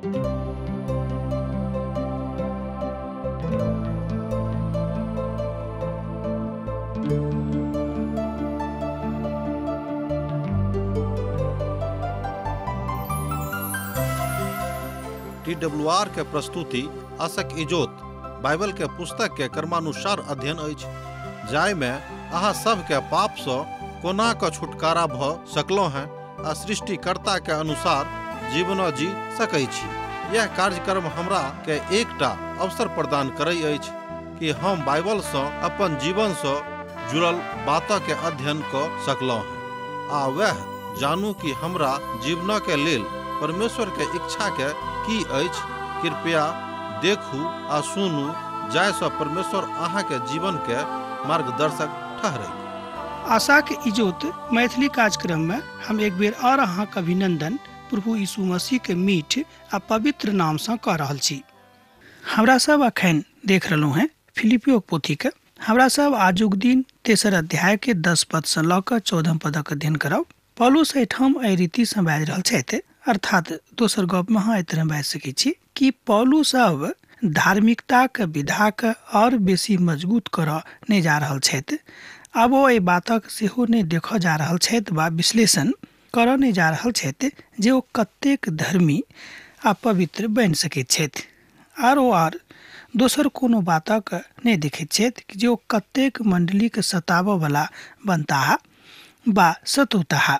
TWR के प्रस्तुति आशक इजोत बाइबल के पुस्तक के क्रमानुसार अध्ययन अछि, जाय में अहाँ सब के पाप से कोना क छुटकारा भ सकलो हैं आ सृष्टिकर्ता के अनुसार जीवन जी सकै छी। यह कार्यक्रम हमरा के एकटा अवसर प्रदान करई अछि कि हम बाइबल से अपन जीवन से जुड़ल बातों के अध्ययन क सकलो हैं आ वह जानू कि हमरा जीवन के लेल परमेश्वर के इच्छा के की अछि। कृपया देखू आ सुनू, जाय से परमेश्वर अहाँ के जीवन के मार्गदर्शक ठहरे। आशा के इजोत मैथिली कार्यक्रम में हम एक बेर और अहाँ के अभिनंदन प्रभु यीशु मसीह के मीठ आ पवित्र नाम से कह रहल छी। हमरा सब अखन देख रहलो हैं फिलिपियो पोथी के। हमरा सब आजुक दिन 3 अध्याय के 10 पद से ल क 14 पदक अध्ययन करब। पौलुस एठाम एहि रीति से बाजि रहल छथि, अर्थात दोसर गप में अहाँ एतरे बाजि सकै छी कि पौलुस अब धार्मिकता के विधा के और बेसी मजबूत करऽ नहीं जा रहल छथि। अब ओ एहि बातक सेहो नहीं देखऽ जा रहल छथि वा विश्लेषण करऽ नहीं जा रहल छथि जे ओ कतेक धर्मी आ पवित्र बनि सकैत छथि, आर दोसर कोनो बातक नहीं देखैत छथि कि जे ओ कतेक मंडली के सताबऽ वाला बनताह वा सतौताह।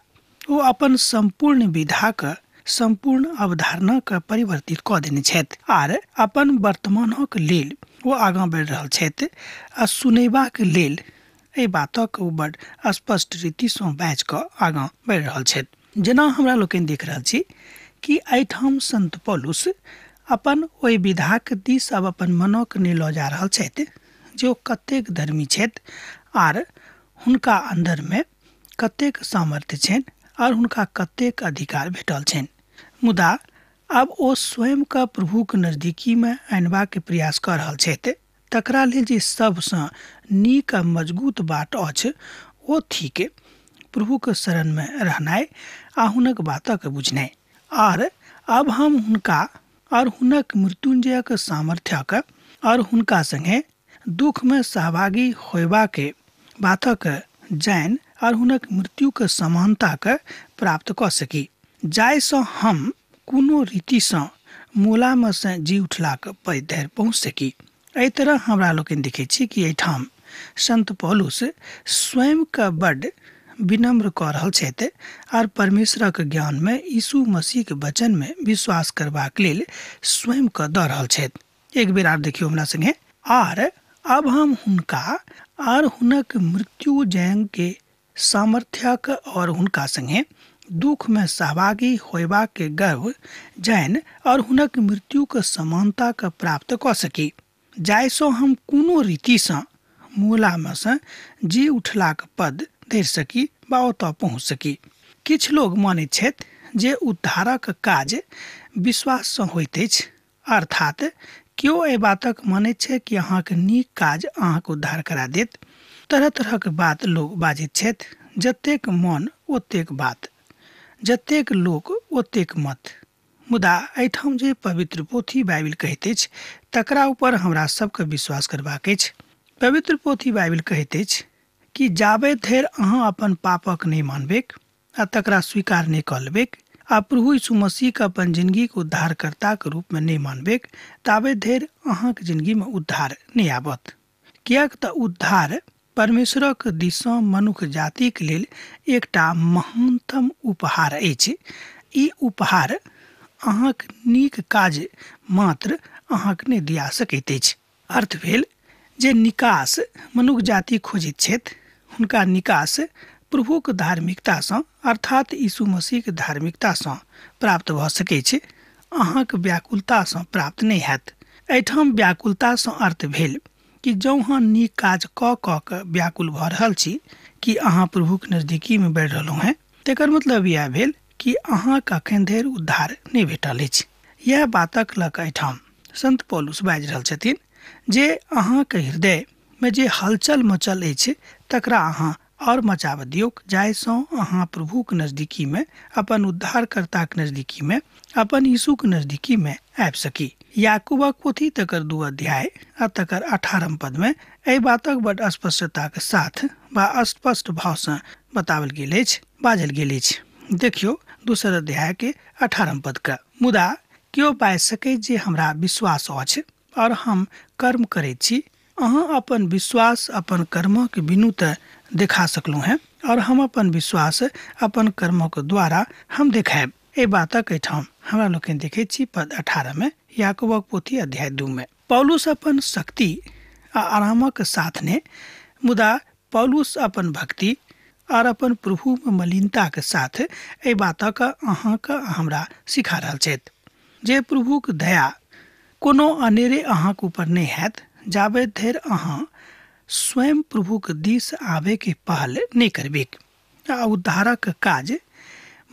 ओ अपन संपूर्ण विधा के संपूर्ण अवधारणा के परिवर्तित क देने छथि आर अपन वर्तमानक लेल वो आगाँ बढ़ि रहल छथि आ सुनेबा के लेल एहि बातक ओ बड़ स्पष्ट रीति से बाजि क आगाँ बढ़ि रहल छथि। जेना हमरा लोकनि देख रहल छी कि एहिठाम संत पौलुस अपन ओहि विधा के दिस अब अपन मनक नहि लऽ जा रहल छथि जे ओ कतेक धर्मी छथि आर हुनका अंदर में कतेक सामर्थ्य छनि और हुनका कतेक अधिकार भेटल छनि। मुदा अब ओ स्वयं का प्रभु के नजदीकी में आनबा के प्रयास कर रहल छथि। तकरा लेल जे सबसँ नीक आ मजबूत बाट अछि ओ थिक प्रभु के शरण में रहनाइ आ हुनक बातक बुझनाइ। और अब हम हुनका और हुनक मृत्युंजय के सामर्थ्यक और हुनका संगे दुख में सहभागी होयबा के बातक जान और हुनक मृत्यु के समानता के प्राप्त क सकी, जाय से हम कोनो रीति से मूला में से जी उठला के पद धरि पहुँच सकी। एहि तरह हमरा लोकनि देखै छी कि एहिठाम संत पौलुस स्वयं के बड़ विनम्र कऽ रहल छथि और परमेश्वरक ज्ञान में यीशु मसीह के वचन में विश्वास करबाक लेल स्वयं के दऽ रहल छथि। एक बेर आर देखियो हमरा संगे, आर अब हम हुनका और हुनक मृत्यु जय के सामर्थ्यक और हुनका संगे दुख में सहभागी होयबा के गर्व जान और हुनक मृत्यु के समानता के प्राप्त क सकी, जाय सो हम कोनो रीति से मूला में से जी उठला के पद धरि सकी वा ओतऽ पहुँच सकी। किछ लोग मानैत छथि जे उद्धारक काज विश्वास से होइत अछि, अर्थात केओ एहि बातक मानैत छै कि अहाँके नीक काज अहाँके उद्धार करा देत। तरह तरह के बात लोग बाजैत छथि, जतेक मन ओतेक बात, जतेक लोक ओतेक मत। मुदा एहिठाम जे पवित्र पोथी बाइबिल कहैत अछि तकरा ऊपर हमरा सबके विश्वास करबाक अछि। पवित्र पोथी बाइबिल कहैत अछि कि जाबे धरि अहाँ अपन पापक नहीं मानबेक आ तकरा स्वीकार नहीं कऽ लेबेक आ प्रभु यीशु मसीह के अपन जिंदगी के उद्धारकर्ता के रूप में नहीं मानबेक, ताबे धरि अहाँके जिंदगी में उद्धार नहीं आबत। कियाक तऽ उद्धार परमेश्वरक दिशा मनुष्य जाति के लेल एकटा महानतम उपहार अछि। ई उपहार अहाँक नीक काज मात्र अहाँके नहीं दिया सकैत अछि। अर्थ भेल जे निकास मनुष्य जाति खोजैत छथि, हुनका निकास प्रभु के धार्मिकता से अर्थात यीशु मसीह के धार्मिकता से प्राप्त भऽ सकै छै, अहाँके व्याकुलता से प्राप्त नहीं हैत। एहिठाम व्याकुलता से अर्थ भेल कि जँ अहाँ नीक काज कऽ कऽ व्याकुल भऽ रहल छी कि अहाँ प्रभु के नजदीकी में बढ़ि रहलहुँ हैं, तेकर मतलब यह भेल कि अहाँके अखन धरि उद्धार नहीं भेटल अछि। यह बातक लऽ कऽ एहिठाम संत पौलुस बाजि रहल छथिन जे अहाँके हृदय में जे हलचल मचल अछि तकरा अहाँ और मचाब दियौक, जाहिसँ अहाँ प्रभुक नजदीकी में, अपन उद्धारकर्ताक नजदीकी में, अपन यीशुक नजदीकी में आबि सकी। याकूबक पोथी तकर 2 अध्याय आ तकर 18 पद में एहि बातक बड़ स्पष्टता के साथ बा स्पष्ट भाव से बतावल गेल अछि, बाजल गेल अछि। देखियो 2 अध्याय के 18 पद का, मुदा क्यों बाजि सकै जे हमरा विश्वास अछि और हम कर्म करै छी। अहाँ अपन विश्वास अपन कर्मक बिनु त देखा सकलहुँ हैं, और हम अपन विश्वास अपन कर्मक द्वारा हम देखायब। ए बातक एठाम हमरा लोकनि देखै छी पद 18 में, याकूबक पोथी अध्याय 2 में। पौलुस अपन शक्ति आ आरामक साथ ने, मुदा पौलुस अपन भक्ति और अपन प्रभु में मलिनता के साथ ए बातक अहाँक हमरा सिखा रहल छथि जे प्रभुक दया कोनो अनेरे अहाँक ऊपर नहीं हैत जाबे धरि अहाँ स्वयं प्रभुक दिस आवे के पहल नहीं करबेक। आ उद्धारक काज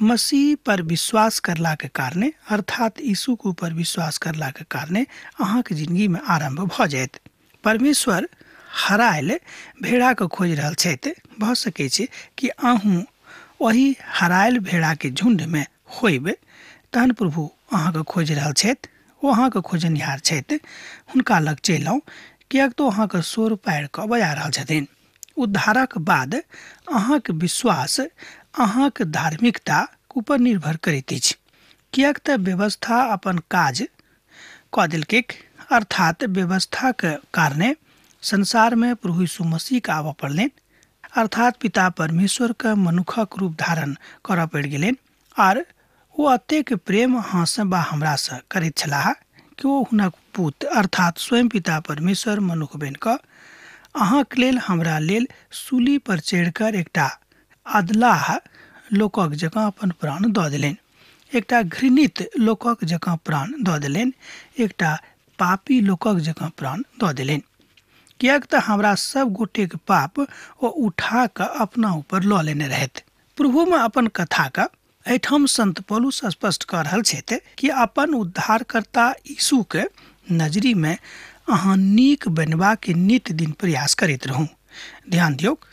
मसीह पर विश्वास करला के कारणे, अर्थात यीशु के ऊपर विश्वास करला के कारणे अहाँक जिंदगी में आरंभ भ जायत। परमेश्वर हरायल भेड़ा के खोज रहल छथि। भ सकै छै कि अहूँ वही हरायल भेड़ा के झुंड में होइब, तहन प्रभु अहाँके खोज रहल छथि, ओ अहाँके खोजनिहार छथि। हुनका लग चलि आउ, किएक तो अहाँके सोर पारि कऽ बजा रहल छथिन। उद्धारक बाद अहाँके विश्वास अहाँके धार्मिकता ऊपर निर्भर करैत अछि, किएक तऽ व्यवस्था अपन काज कऽ देलकैक, अर्थात व्यवस्था के कारणे संसार में प्रभु यीशु मसीह के आबऽ पड़लनि, अर्थात पिता परमेश्वर के मनुखक रूप धारण करऽ पड़ि गेलनि। और वो अतेक प्रेम अहाँ से बा हमरा से करैत छलाह कि वो हुनक पुत अर्थात स्वयं पिता परमेश्वर मनुख बनि कऽ अहाँक लेल हमरा लेल सूली पर चढ़िकर एकटा अधलाह लोकक जकाँ अपन प्राण दऽ देलनि, एकटा घृणित लोकक जकाँ प्राण दऽ देलनि, एकटा पापी लोकक जकाँ प्राण दऽ देलनि। किएक तऽ हमरा सब गोटेक पाप ओ उठा कऽ अपना ऊपर लऽ लेने रहथि। प्रभु में अपन कथा का एठाम संत पौलुस स्पष्ट कर रहल छथि कि अपन उद्धारकर्ता यीशु के नजरी में अहाँ नीक बनबा के नित दिन प्रयास करैत रहू। ध्यान दियौक,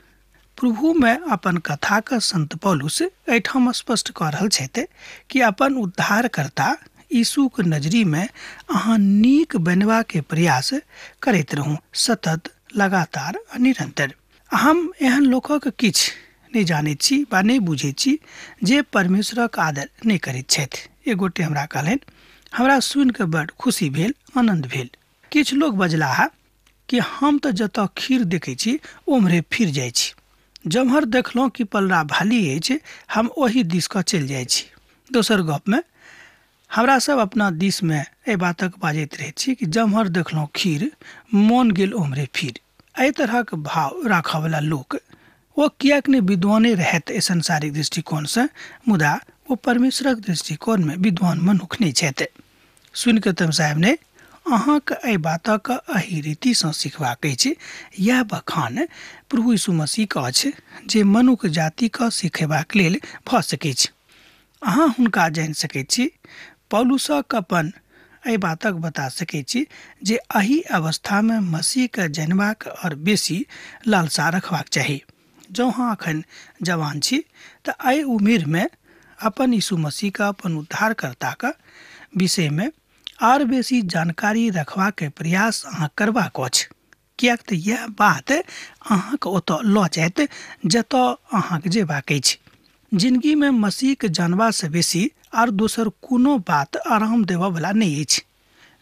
प्रभु में अपन कथा का संत पौलुस एठाम स्पष्ट कर रहल छथि कि अपन उद्धारकर्ता यीशु के नजरी में अहाँ नीक बनबा के प्रयास करैत रहू, सतत, लगातार आ निरंतर। हम एहन लोकक किछ नहीं जानैत छी बा नहीं बुझैत छी जे परमेश्वरक आदर नहीं करैत छथि। एक गोटे हमरा कहलनि, हमरा सुनि कऽ बड़ खुशी भेल, आनंद भेल। किछ लोग बजलाह कि हम तऽ जतऽ खीर देखै छी ओम्हरे फिर जाइ छी, जम्हर देखलहुँ कि पलरा भाली अछि हम ओही दिस कऽ चलि जाइ छी। दोसर गप में हमरा सब अपना दिस में एहि बातक बाजैत रहै छी कि जम्हर देखलहुँ खीर मोन गेल ओम्हरे फिर। एहि तरहक भाव राखऽ वाला लोक वो किएक नहीं विद्वाने रहत ए संसारिक दृष्टिकोण से, मुदा वो परमेश्वरक दृष्टिकोण में विद्वान मनुख नहीं छथि। सुनि कऽ तम साहब ने अहाँके एहि बातक एहि रीति सँ सिखबाक अछि। यह बखान प्रभु यीशु मसीह के अछि जे मनुख जाति के सिखेबाक लेल भऽ सकैत छै। अहाँ हुनका जानि सकैत छी। पौलुसक अपन एहि बातक बता सकैत छी जे एहि अवस्था में मसीह के जनबाक और बेसी लालसा रखबाक चाही। जँ अहाँ अखन जवान छी तऽ एहि उम्र में अपन यीशु मसीह का अपन उद्धारकर्ता का विषय में और बेसी जानकारी रखबा के प्रयास अहाँ करबाक अछि, किएक तऽ यह बात अहाँके ओतऽ लऽ जायत जतऽ अहाँके जेबाक अछि। जिंदगी में मसीह के जानबा से बेसी और दोसर कोनो बात आराम देबऽ वाला नहीं अछि।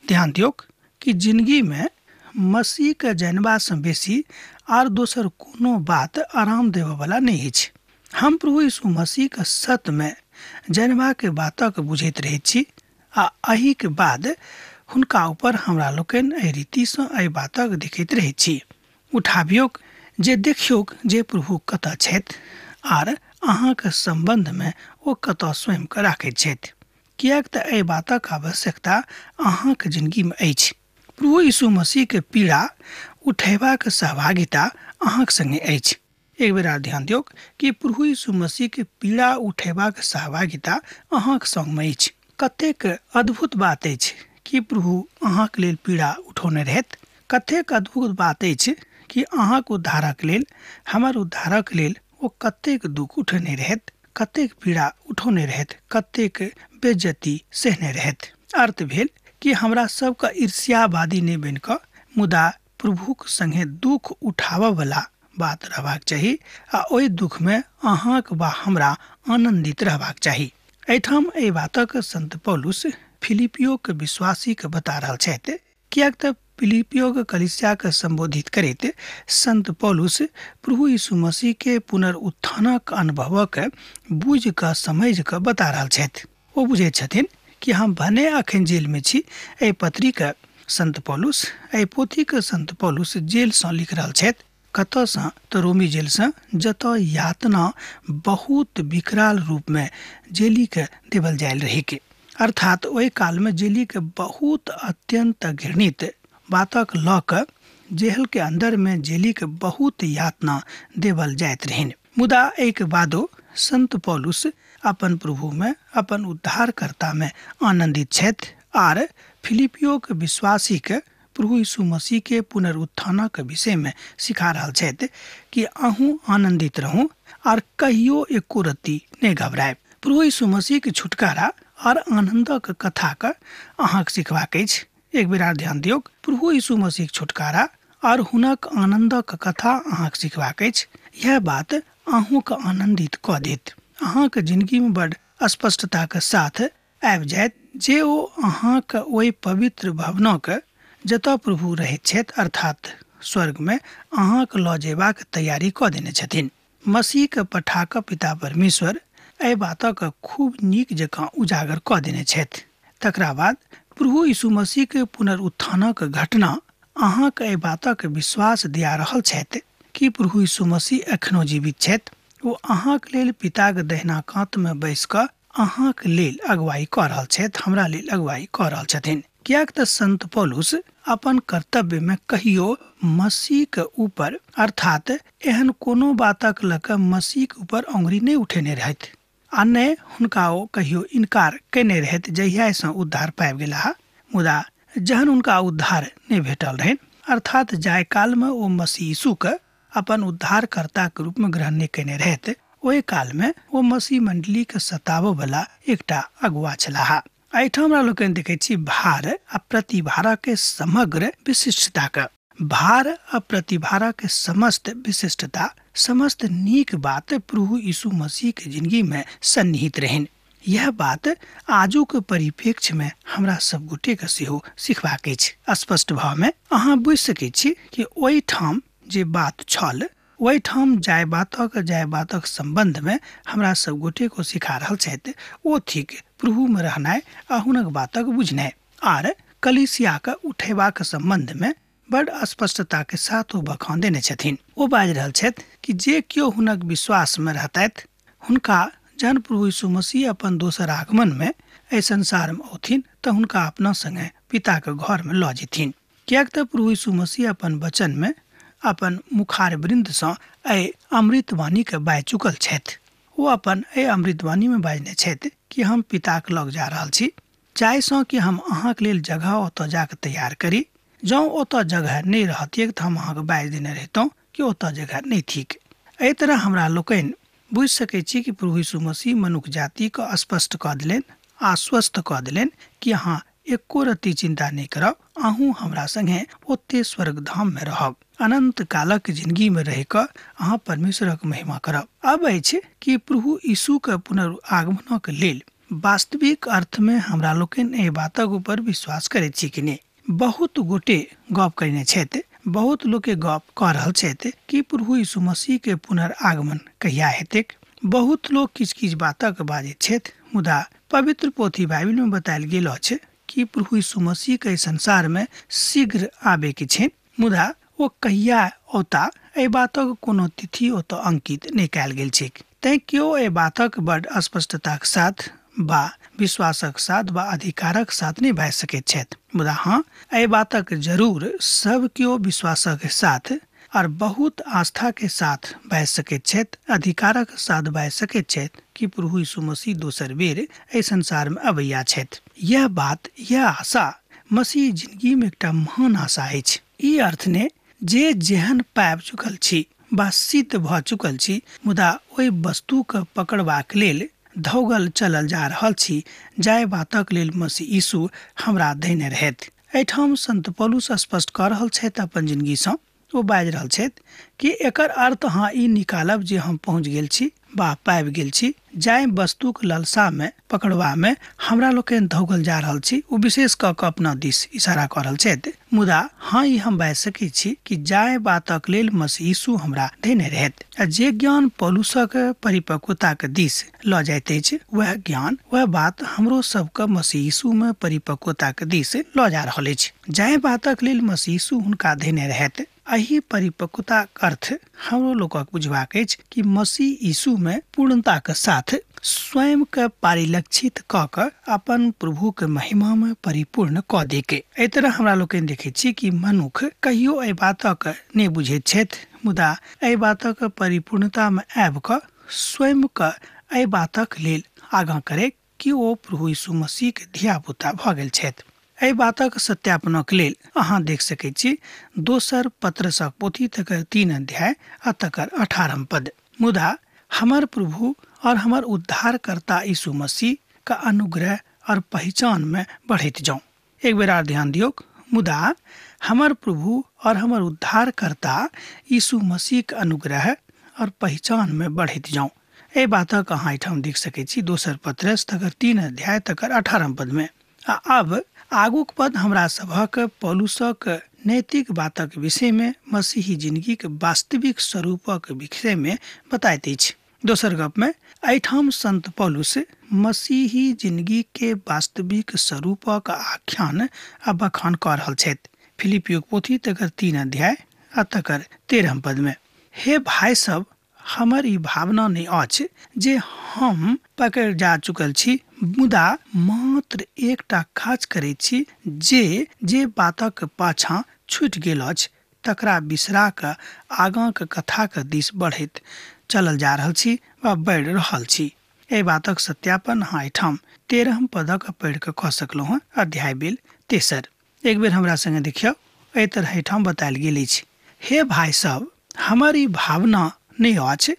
ध्यान दियौक कि जिंदगी में मसीह के जानबा से बेसी और दोसर कोनो बात आराम देबऽ वाला नहीं अछि। हम प्रभु यीशु मसीह के सत्य में जानबा के बातक बुझैत रहैत छी आ एहि के बाद हुनका ऊपर हमरा लोकनि एहि रीति सँ एहि बातक देखैत रहैत छी। उठाबियौक जे देखियौक जे प्रभु कतऽ छथि आर अहाँके संबंध में ओ कतऽ स्वयं के राखैत छथि, किएक तऽ एहि बातक आवश्यकता अहाँके जिंदगी में अछि। प्रभु यीशु मसीह के पीड़ा उठेबाक सहभागिता अहाँके संगे अछि। एक बेर ध्यान दियौक कि प्रभु यीशु मसीह के पीड़ा उठेबाक सहभागिता अहाँके संग में अछि। कतेक अद्भुत बात अछि कि प्रभु अहाँके लेल पीड़ा उठौने रहथि। कतेक अद्भुत बात अछि कि अहाँक उद्धारक लेल, हमर उद्धारक लेल ओ कतेक दुख उठेने रहत, कतेक पीड़ा उठौने रहत, कतेक बेज्जती सहने रहत। अर्थ भेल कि हमरा सबके ईर्ष्यावादी नहि बनि कऽ मुदा प्रभुक संगे दुख उठाबऽ वाला बात रहबाक चाही आ ओहि दुख में अहाँक वा हमरा आनंदित रहबाक चाही। एहिठाम एहि बातक संत पौलुस फिलिपियो के विश्वासी के बता रहल छथि, कियाक तऽ फिलिपियो के कलीसिया के संबोधित करैत संत पौलुस प्रभु यीशु मसीह के पुनरुत्थानक अनुभव के बुझ कऽ समझ कऽ बता रहल छथि। ओ बुझै छथिन कि हम भने अखन जेल में छी। एहि पत्री के संत पौलुस, एहि पोथी के संत पौलुस जेल से लिख रहल छथि। कतऽसँ तऽ रोमी जेल से, जतऽ यातना बहुत विकराल रूप में जेली के देवल जायल रही के, अर्थात ओहि काल में जेली के बहुत अत्यंत घृणित बातक लऽ कऽ जेल के अंदर में जेली के बहुत यातना देवल जाइत रहिन। मुदा एक बादो संत पौलुस अपन प्रभु में, अपन उद्धारकर्ता में आनंदित छथि आर फिलिपियो के विश्वासी के प्रभु यीशु मसीह के पुनरुत्थानक विषय में सिखा रहल छथि कि अहूँ आनंदित रहूं और कहियो एको रत्ती नहीं घबराए। प्रभु यीशु मसीह के छुटकारा और आनंदक कथा के अहाँक सिखबाक अछि। एक बेर आर ध्यान दियौ, प्रभु यीशु मसीह के छुटकारा और हुनक आनंदक कथा अहाँक सिखबाक अछि। यह बात अहूँ के आनंदित कऽ देत, अहाँक जिंदगी में बड़ स्पष्टता के साथ आबि जायत जे ओ अहाँक ओहि पवित्र भवनक जतऽ प्रभु रहैत छथि, अर्थात स्वर्ग में अहाँक लऽ जेबाक तैयारी कऽ देने छथिन। मसीह के पठाक पिता परमेश्वर एहि बातक खूब नीक जकाँ उजागर कऽ देने छथि। तकरा बाद प्रभु यीशु मसीह के पुनरुत्थानक घटना अहाँक एहि बातक विश्वास दिया रहल छथि कि प्रभु यीशु मसीह एखनो जीवित छथि। ओ अहाँक लेल पिताक दहिना कात में बैस कऽ अहाँक लेल अगुवाई कऽ रहल छथि, हमरा लेल अगुवाई कऽ रहल छथिन। कियाक तऽ संत पौलुस अपन कर्तव्य में कहियो मसीह के ऊपर, अर्थात एहन कोनो बातक लऽ कऽ मसीह के ऊपर अंगुरी नहीं उठेने रहथि आ ने हुनका ओ कहियो इनकार केने रहथि जहिया से उद्धार पाबि गेलाह। मुदा जहन हुनका उद्धार नहीं भेटल रहनि, अर्थात जाय काल में ओ मसीह यीशु के अपन उद्धारकर्ता के रूप में ग्रहण नहीं केने रहथि, ओहि काल में ओ मसीह मंडली के सताबऽ वाला एकटा अगुआ छलाह। एहिठाम हमरा लोकनि देखै छी भार आ प्रतिभारा के समग्र विशिष्टता के, भार आ प्रतिभारा के समस्त विशिष्टता, समस्त नीक बात प्रभु यीशु मसीह के जिंदगी में सन्निहित रहन। यह बात आजू के परिप्रेक्ष्य में हमरा सब गोटे के सेहो सिखबाक अछि। स्पष्ट भाव में अहाँ बुझि सकै छी कि ओहि ठाम जे बात छल, ओहि ठाम जाय बातक संबंध में हमरा सब गोटे को सिखा रहल छथि ओ थिक प्रभु में रहनाइ आ हुनक बातक बुझनाइ आर कलीसिया के उठेबाक संबंध में बड़ स्पष्टता के साथ ओ बखान देने छथिन। ओ बाजि रहल छथि कि जे केओ हुनक विश्वास में रहतथि, हुनका जहन प्रभु यीशु मसीह अपन दोसर आगमन में एहि संसार में औथिन तऽ हुनका अपना संगे पिता के घर में लऽ जेथिन। कियाक तऽ प्रभु यीशु मसीह अपन वचन में अपन मुखार वृंद सँ एहि अमृतवाणी के बाजि चुकल छथि। ओ अपन एहि अमृतवाणी में बाजने छथि कि हम पिता के लग जा रहल छी, जाय सँ कि हम अहाँक लेल जगह ओतऽ जाके तैयार करी। जँ ओतऽ जगह नहीं रहतियै तऽ हम अहाँके बाजि देने रहितौं कि ओतऽ जगह नहीं थिक। एहि तरह हमरा लोकनि बुझि सकै छी कि प्रभु यीशु मसीह मनुष्य जाति के स्पष्ट कऽ देलनि, आश्वस्त कऽ देलनि कि अहाँ एको रत्ती चिंता नहीं करब, अहूँ हमरा संगे ओते स्वर्ग धाम में रहब, अनंत कालक जिंदगी में रह कऽ अहाँ परमेश्वरक महिमा करब। अब अछि कि प्रभु यीशु के पुनरागमनक लेल वास्तविक अर्थ में हमरा लोकनि एहि बातक ऊपर विश्वास करैत छी कि नहीं। बहुत गोटे गप करने छथि, बहुत लोग के गप कह रहल छथि कि प्रभु यीशु मसीह के पुनरागमन कहिया हेतै। बहुत लोग किछ किछ बातक बाजैत छथि, मुदा पवित्र पोथी बाइबल में बतायल गेल अछि कि प्रभु यीशु मसीह के संसार में शीघ्र आबे के छै, मुदा ओ कहिया औता एहि बातक कोनो तिथि ओतऽ अंकित नहीं कयल गेल छै। तैं केओ एहि बातक बड़ स्पष्टताक साथ बा विश्वासक साथ बा अधिकारक साथ नहीं बाजि सकैत छथि। मुदा हाँ, एहि बातक जरूर सब केओ विश्वासक साथ और बहुत आस्था के साथ बाजि सकैत छथि, अधिकारक साथ बाजि सकैत छथि कि प्रभु यीशु मसीह दोसर बेर एहि संसार में अबैया छथि। यह बात, यह आशा मसीह जिंदगी में एकटा महान आशा अछि। ई अर्थ ने जे जेहन पाबि चुकल छी बा सिद्ध भ चुकल छी, मुदा ओहि वस्तुके पकड़बाक लेल धौगल चलल जा रहल छी, जाय बातक लेल मसीह यीशु हमरा देने रहथि। एहिठाम संत पौलुस स्पष्ट कऽ रहल छथि अपन जिंदगीसँ। ओ बाजि रहल छथि कि एकर अर्थ अहाँ ई निकालब जे हम पहुँच गेल छी बा पाबि गेल छी, जाहि वस्तुक लालसामे पकड़बामे हमरा लोकनि धौगल जा रहल छी। ओ विशेष कऽ कऽ अपना दिस इशारा कऽ रहल छथि। मुदा हाँ, ई हम बाजि सकैत छी कि जाहि बातक लेल मसीह यीशु हमरा देने रहथि, आ जे ज्ञान पौलुसक परिपक्वताक दिस लऽ जाइत अछि, वह ज्ञान वह बात हमरो सबके मसीह यीशु में परिपक्वताक दिस लऽ जा रहल अछि। जाहि बातक लेल मसीह यीशु हुनका देने रहथि, एही परिपक्वताक अर्थ हमरो लोकक बुझबाक अछि कि मसीह यीशु में पूर्णता के साथ स्वयं के परिलक्षित कऽ कऽ अपन प्रभु के महिमा में परिपूर्ण कऽ दे के। एहि तरह हमरा लोकनि देखैत छी कि मनुख कहियो एहि बातक नहि बुझैत छथि, मुदा एहि बातक परिपूर्णता में आबि कऽ स्वयं के एहि बातक लेल आगाँ करे कि ओ प्रभु यीशु मसीह के धिया पुता भऽ गेल छथि। एहि बातक सत्यापनक लेल अहाँ देख सकैत छी दोसर पत्रसक पोथी तकर 3 अध्याय आ तकर 18 पद। मुदा हमर प्रभु और हमर उद्धारकर्ता यीशु मसीह का अनुग्रह और पहचान में बढ़ैत जाऊं। एक बेर और ध्यान दियो, मुदा हमर प्रभु और हमर उद्धारकर्ता यीशु मसीह के अनुग्रह और पहचान में बढ़ैत जाऊं। एहि बातक अहाँ एहिठाम देख सकैत छी दोसर पत्रस तकर 3 अध्याय तकर 18 पद में। अब आगूक पद हमरा सभक पौलुसक नैतिक बातक विषय में, मसीही जिंदगी के वास्तविक स्वरूपक विषय में बताइत अछि। दोसर गप में एहिठाम संत पौलुस मसीही जिंदगी के वास्तविक स्वरूपक आख्यान आ बखान कऽ रहल छथि। फिलिपियोक पोथी तकर 3 अध्याय आ तकर 13 पद में, हे भाई सब, हमर ई भावना नहीं अछि जे हम पकड़ जा चुकल छी, मुदा मात्र एकटा काज करैत छी, जे बातक पाछा छूटि गेल अछि तकरा बिसरा कऽ आगाँक कथाक दिस बढ़ैत चलल जा रहल छी वा बढ़ि रहल छी। एहि बातक सत्यापन अहाँ एहिठाम 13 पदक पढ़ि कऽ कऽ सकलहुँ हँ। अध्याय भेल 3। एक बेर हमरा संगे देखियौ, एहि तरह एहिठाम बतायल गेल अछि, हे भाई सब, हमर ई भावना नहीं अछि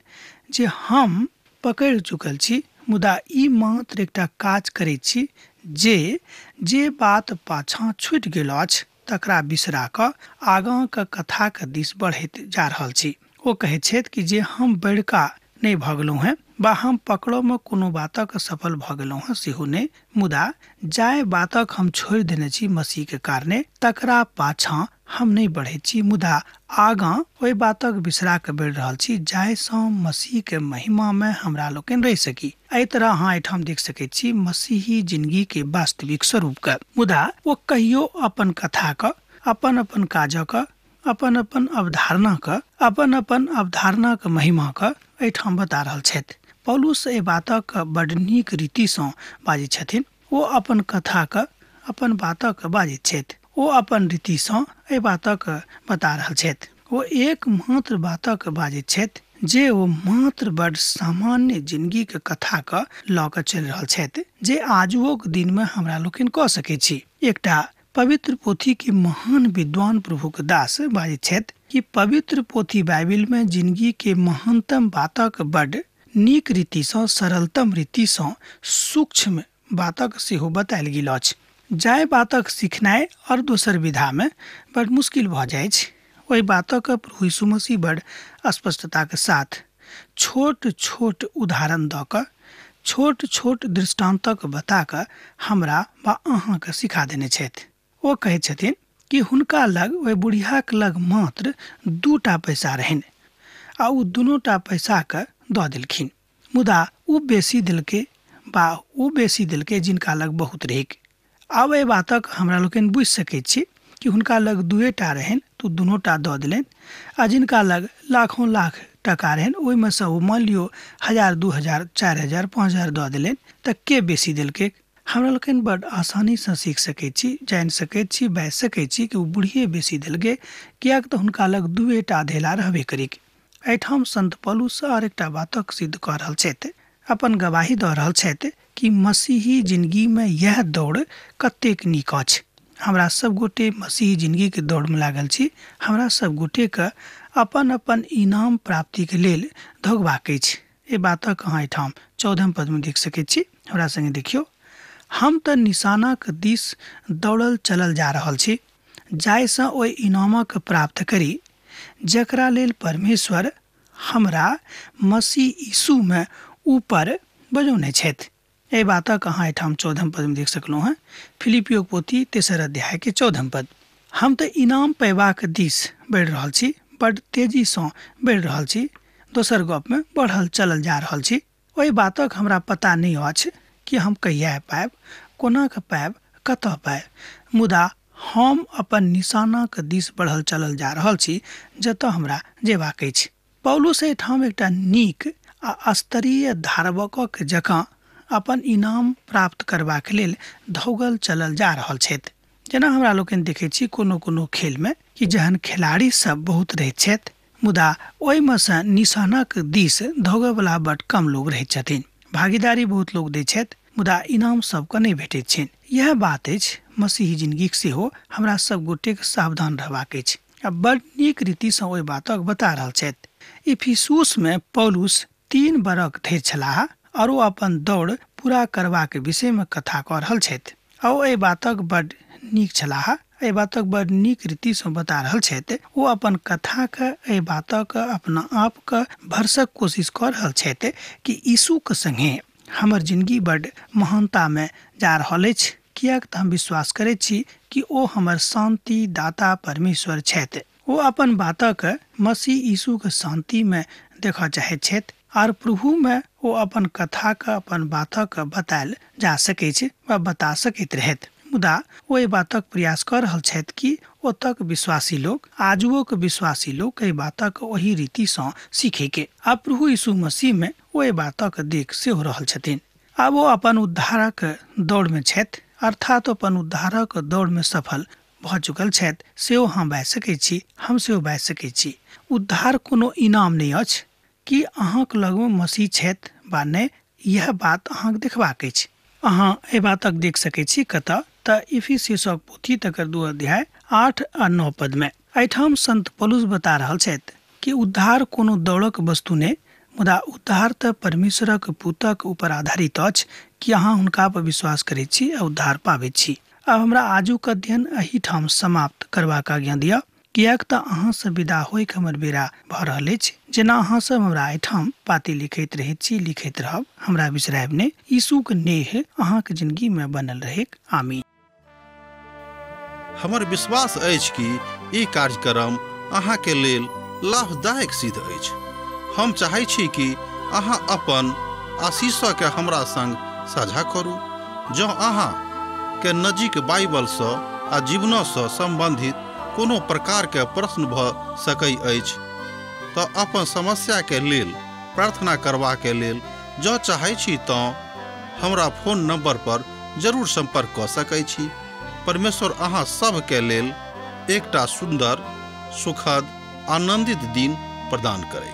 जे हम पकड़ चुकल छी, मुदा ई मात्र एकटा काज करैत छी, जे बात पाछाँ छूटि गेल अछि तकरा बिसरा कऽ आगाँक कथाक दिस बढ़ैत जा रहल छी। ओ कहैत छथि कि जे हम बड़का नहीं भऽ गेलहुँ हैं बा हम पकड़ो में कोनो बातक सफल भऽ गेलहुँ हैं सेहो नहीं, मुदा जाय बातक हम छोड़ि देने छी मसीह के कारणे तकरा पाछाँ हम नहीं बढ़ैत छी, मुदा आगाँ ओहि बातक बिसरा के बढ़ि रहल छी जाहिसँ मसीह के महिमा में हमरा लोकनि रहि सकी। एहि तरह अहाँ एहिठाम देख सकैत छी मसीही जिंदगी के वास्तविक स्वरूप के। मुदा ओ कहियो अपन कथा क, अपन अपन काजक, अपन अपन अवधारणा क, अपन अपन अवधारणा के महिमा क एहिठाम बता रहल छथि। पौलुस एहि बातक बड़ नीक रीतिसँ बाजै छथिन। ओ अपन कथाक, अपन बातक बाजैत छथि। ओ अपन रीतिसँ एहि बातक बता रहल छथि। ओ एक मात्र बातक बाजैत छथि जे ओ मात्र बड़ सामान्य जिंदगी के कथा क लऽ कऽ चलि रहल छथि, जे आजुक दिन में हमरा लोकनि कऽ सकैत छी। एकटा पवित्र पोथी के महान विद्वान प्रभुक दास बाजैत छथि कि पवित्र पोथी बाइबिल में जिंदगी के महानतम बातक बड़ नीक रीतिसँ, सरलतम रीतिसँ, सूक्ष्म बातक सेहो बतायल गेल अछि। जाय बातक सिखनाइ और दोसर विधा में बड़ मुश्किल भऽ जाइ छै, ओहि बातक प्रभु यीशु मसीह बड़ स्पष्टता के साथ छोट छोट उदाहरण दऽ कऽ, छोट छोट दृष्टांतक बता कऽ हमरा वा अहाँके सिखा देने छथि। ओ कहै छथिन कि हुनका लग, ओहि बुढ़ियाक लग मात्र 2टा पैसा रहनि आ ओ 2टा पैसा के दऽ देलखिन, मुदा ओ बेसी देलकै जिनका लग बहुत रहैक। आब एहि बातक हमरा लोकनि बुझि सकैत छी कि हुनका लग 2टा रहनि तो 2टा दऽ देलनि, आ जिनका लग लाखों लाख टका रहनि ओहिमे से ओ मान लियो 1000, 2000, 4000, 5000 दऽ देलनि, तऽ के बेसी देलकै? हमरा लोकनि बड़ आसानी से सीख सकैत छी, जानि सकैत छी, बाजि सकैत छी कि ओ बुढ़िए बेसी देलकै, कियाक तऽ हुनका लग 2टा धेला रहबे करिक। एहिठाम संत पौलुस और एकटा बातक सिद्ध कऽ रहल छथि, अपन गवाही दऽ रहल छथि कि मसीही जिंदगी में यह दौड़ कतेक नीक अछि। हमरा सब गोटे मसीही जिंदगी के दौड़ में लागल छी। हमरा सब गोटे के अपन अपन इनाम प्राप्ति के लेल धोगबाक अछि। ए बातक अहाँ एठाम 14 पद में देख सकैत छी। हमरा संगे देखियो, हम त निशानाक दिस दौड़ल चलल जा रहल छी, जाहिसँ ओहि इनामक प्राप्त करी जकरा लेल परमेश्वर हमरा मसीह यीशु में ऊपर बजौने छथि। ए बातक अहाँ एठाम 14 पद में देख सकलहुँ हैं। फिलिपियो पोथी 3 अध्याय के 14 पद। हम त इनाम पैबाक दिस बढ़ि रहल छी, बड़ तेजी से बढ़ि रहल छी। दोसर गप में बढ़ल चलल जा रहल छी। ओहि बातक हमरा पता नहीं अछि कि हम कहिया पाएब, कोना के पाएब, कतऽ पाएब। मुदा हम अपन निशानाक दिस बढ़ल चलल जा रहल छी, जतऽ हमरा जेबाक अछि। पौलुस एठाम एकटा नीक आ स्तरीय धारवकक जकाँ अपन इनाम प्राप्त करबाक लेल धौगल चलल जा रहल छथि। जेना हमरा लोकनि देखै छी कोनो कोनो खेल में कि जहन खिलाड़ी सब बहुत रहैत छथि, मुदा ओहिमे सँ निशानाक दिस धौगय वाला बड कम लोग रहैत छथिन। भागीदारी बहुत लोग दै छथि, मुदा इनाम सबके नहीं भेटैत छनि। यह बात अछि मसीही जिंदगी सेहो हमरा सब गोटे के सावधान रहबाक अछि। आ बड़ नीक रीति सँ ओहि बातक बता रहल छथि। इफिसुस में पौलुस 3 बरख धरि छलाह और वो अपन दौड़ पूरा करबाक विषय में कथा कऽ रहल छथि। और एहि बातक बड़ नीक छलाह, एहि बातक बड़ नीक रीति सँ बता रहल छथि। वो अपन कथा के एहि बातक अपना आप के भरसक कोशिश कऽ रहल छथि कि यीशु के संगे हमर जिंदगी बड़ महानता में जा रहल अछि, कियाक तऽ हम विश्वास करैत छी कि ओ हमर शांति दाता परमेश्वर छथि। वो अपन बातक मसीह यीशु के शांति में देखऽ चाहैत छथि और प्रभु में वो अपन कथा के अपन बातक बतायल जा सकै छै वा बता सकैत रहथि। मुदा वो एहि बातक प्रयास कर रहल छथि कि ओतक विश्वासी लोग, आजुओ के विश्वासी लोग एहि बातक ओही रीति सँ सीखे के। आ प्रभु यीशु मसीह में वो एहि बातक देख सेहो रहल छथिन। आब वो अपन उद्धारक दौड़ में छथि, अर्थात अपन उद्धारक दौड़ में सफल भऽ चुकल छथि। सेहो हम बाजि सकैत छी, हम सेहो बाजि सकैत छी। उद्धार कोनो इनाम नहीं अछि कि अहाँक लग में मसीह छथि वा नहि, यह बात अहाँके देखबाक अछि। अहाँ एहि बातक देख सकैत छी कतऽ तऽ इफिसियसक पोथी तकर 2 अध्याय 8 आ 9 पद में। एहिठाम संत पौलुस बता रहल छथि कि उद्धार कोनो दौड़क वस्तु नहि, मुदा उद्धार तऽ परमेश्वरक पूतक ऊपर आधारित अछि कि अहाँ हुनका पर विश्वास करैत छी आ उद्धार पाबैत छी। अब हमरा आजुक अध्ययन एही ठाम समाप्त करबाक आज्ञा दिअ, कियाक तऽ अहाँ से विदा होय के हमर बेरा भऽ रहल अछि। जेना अहाँ सब हमरा एठाम पाती लिखैत रहैत छी, लिखैत रहब, हमरा बिसरायब नहि। यीशु के नेह अहाँ के जिंदगी में बनल रहेक। आमीन। हमर विश्वास अछि कि ई कार्यक्रम अहाँ के लेल लाभदायक सिद्ध अछि। हम चाहै छी कि अहाँ अपन आशीषक के हमरा संग साझा करू। जँ अहाँ के नजीक बाइबल सँ आ जीवन सँ संबंधित कोनो प्रकार के प्रश्न भऽ सकै अछि तऽ अपन समस्या के लेल प्रार्थना करबा के लेल जँ चाहै छी तऽ हमरा फोन नंबर पर जरूर संपर्क कऽ सकै छी। परमेश्वर अहाँ सब के लेल एकटा सुंदर, सुखद, आनंदित दिन प्रदान करै।